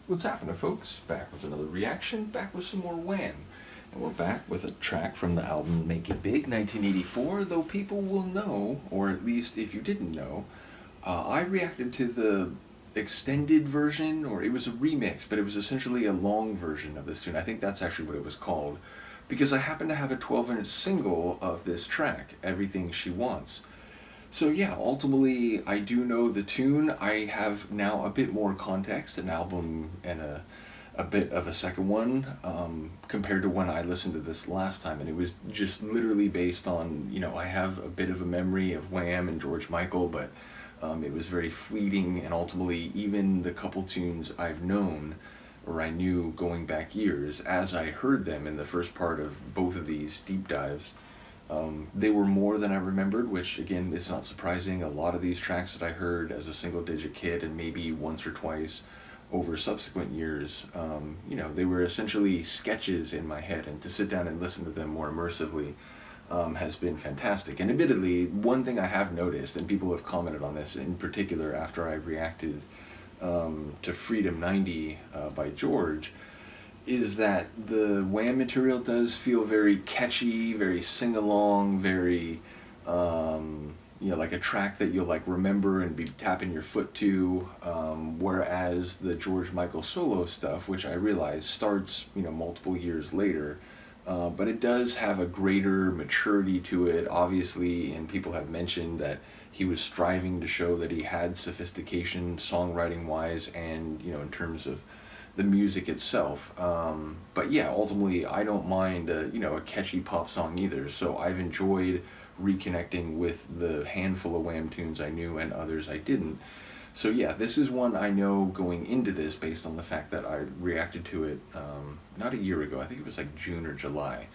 What's happening, folks? Back with another reaction, back with some more Wham. And we're back with a track from the album Make It Big, 1984, though people will know, or at least if you didn't know, I reacted to the extended version, or it was a remix, but it was essentially a long version of this tune. I think that's actually what it was called, because I happen to have a 12-inch single of this track, Everything She Wants. So yeah, ultimately, I do know the tune. I have now a bit more context, an album and a bit of a second one, compared to when I listened to this last time. And it was just literally based on, I have a bit of a memory of Wham and George Michael, but it was very fleeting, and ultimately even the couple tunes I've known, or I knew going back years, as I heard them in the first part of both of these deep dives, they were more than I remembered, which again is not surprising. A lot of these tracks that I heard as a single-digit kid and maybe once or twice over subsequent years, they were essentially sketches in my head, and to sit down and listen to them more immersively has been fantastic. And admittedly, one thing I have noticed, and people have commented on this in particular after I reacted to Freedom 90 by George, is that the Wham material does feel very catchy, very sing-along, very, like a track that you'll like remember and be tapping your foot to, whereas the George Michael solo stuff, which I realize starts, multiple years later, but it does have a greater maturity to it, obviously, and people have mentioned that he was striving to show that he had sophistication songwriting-wise and, in terms of the music itself. But yeah, ultimately, I don't mind a catchy pop song either, so I've enjoyed reconnecting with the handful of Wham tunes I knew and others I didn't. So yeah, this is one I know going into this based on the fact that I reacted to it not a year ago. I think it was like June or July.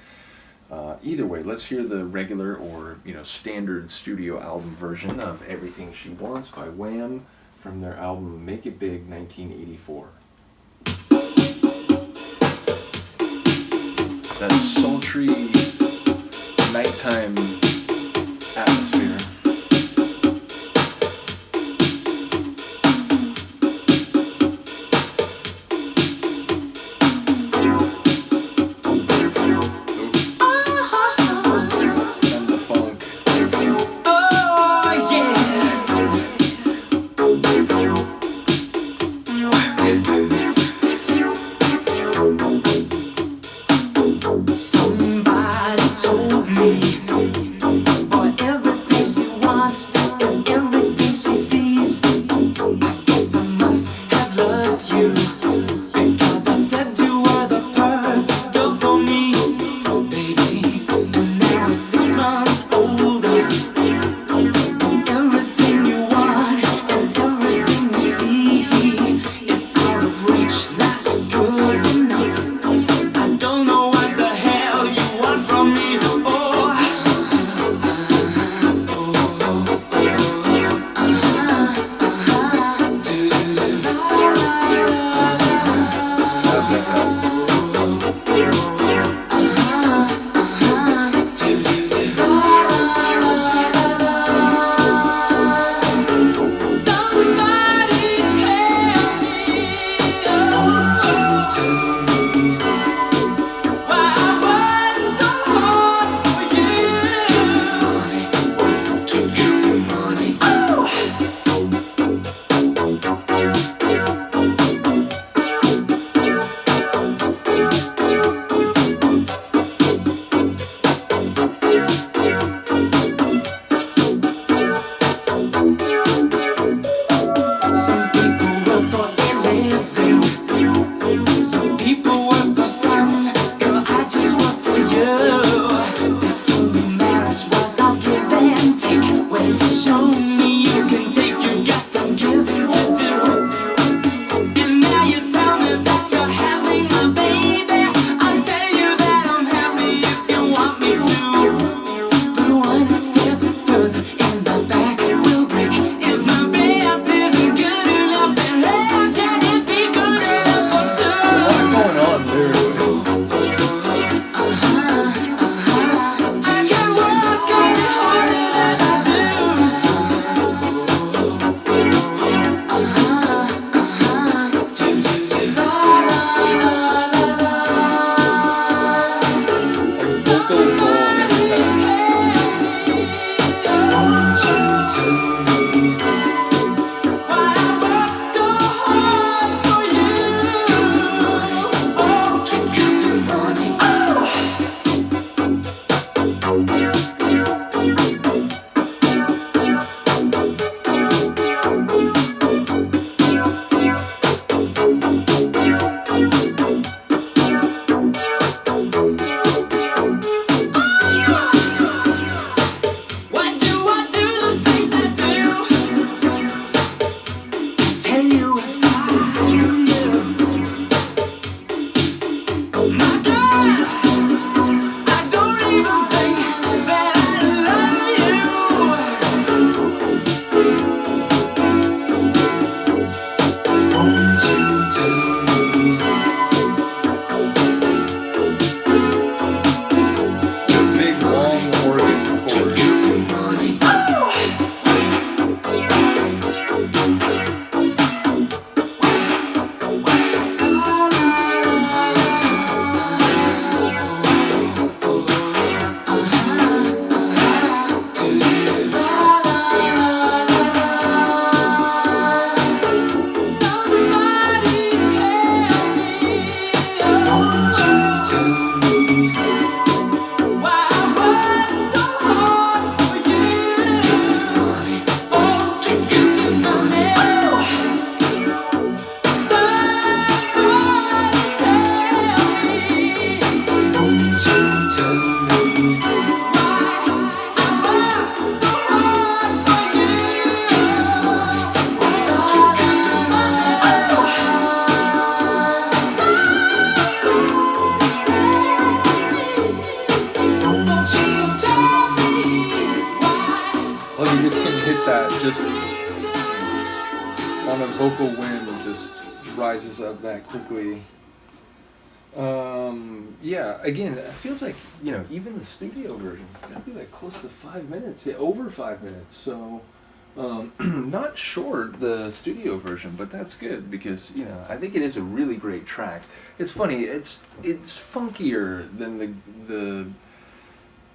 Either way, let's hear the regular or standard studio album version of Everything She Wants by Wham from their album Make It Big, 1984. That sultry nighttime atmosphere. And the funk. Somebody told me, boy, everything's just on a vocal whim just rises up that quickly. Yeah, again, it feels like, even the studio version is gonna be like close to 5 minutes, yeah, over 5 minutes. So, not short the studio version, but that's good because I think it is a really great track. It's funny, it's funkier than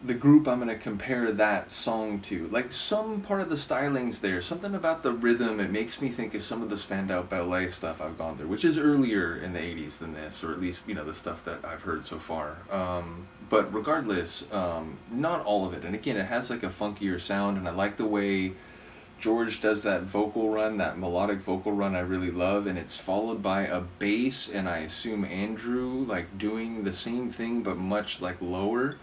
the group I'm gonna compare that song to. Like some part of the styling's there, something about the rhythm. It makes me think of some of the Spandau Ballet stuff I've gone through, which is earlier in the '80s than this, or at least the stuff that I've heard so far. But regardless, not all of it. And again, it has like a funkier sound, and I like the way George does that vocal run, that melodic vocal run. I really love, and it's followed by a bass, and I assume Andrew like doing the same thing but much like lower.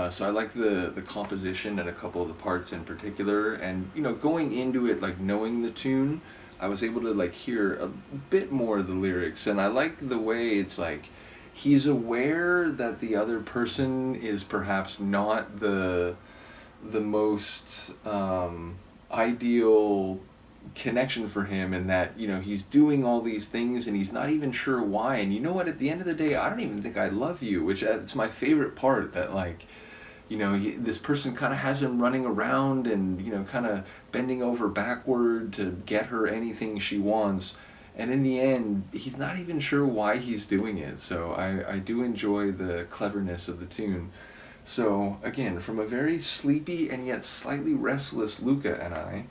So I like the composition and a couple of the parts in particular, and going into it like knowing the tune, I was able to like hear a bit more of the lyrics, and I like the way it's like he's aware that the other person is perhaps not the most ideal connection for him, and that he's doing all these things and he's not even sure why. And you know what, at the end of the day, I don't even think I love you, which it's my favorite part, that like this person kind of has him running around and kind of bending over backward to get her anything she wants, and in the end he's not even sure why he's doing it. So I do enjoy the cleverness of the tune. So again, from a very sleepy and yet slightly restless Luca and I,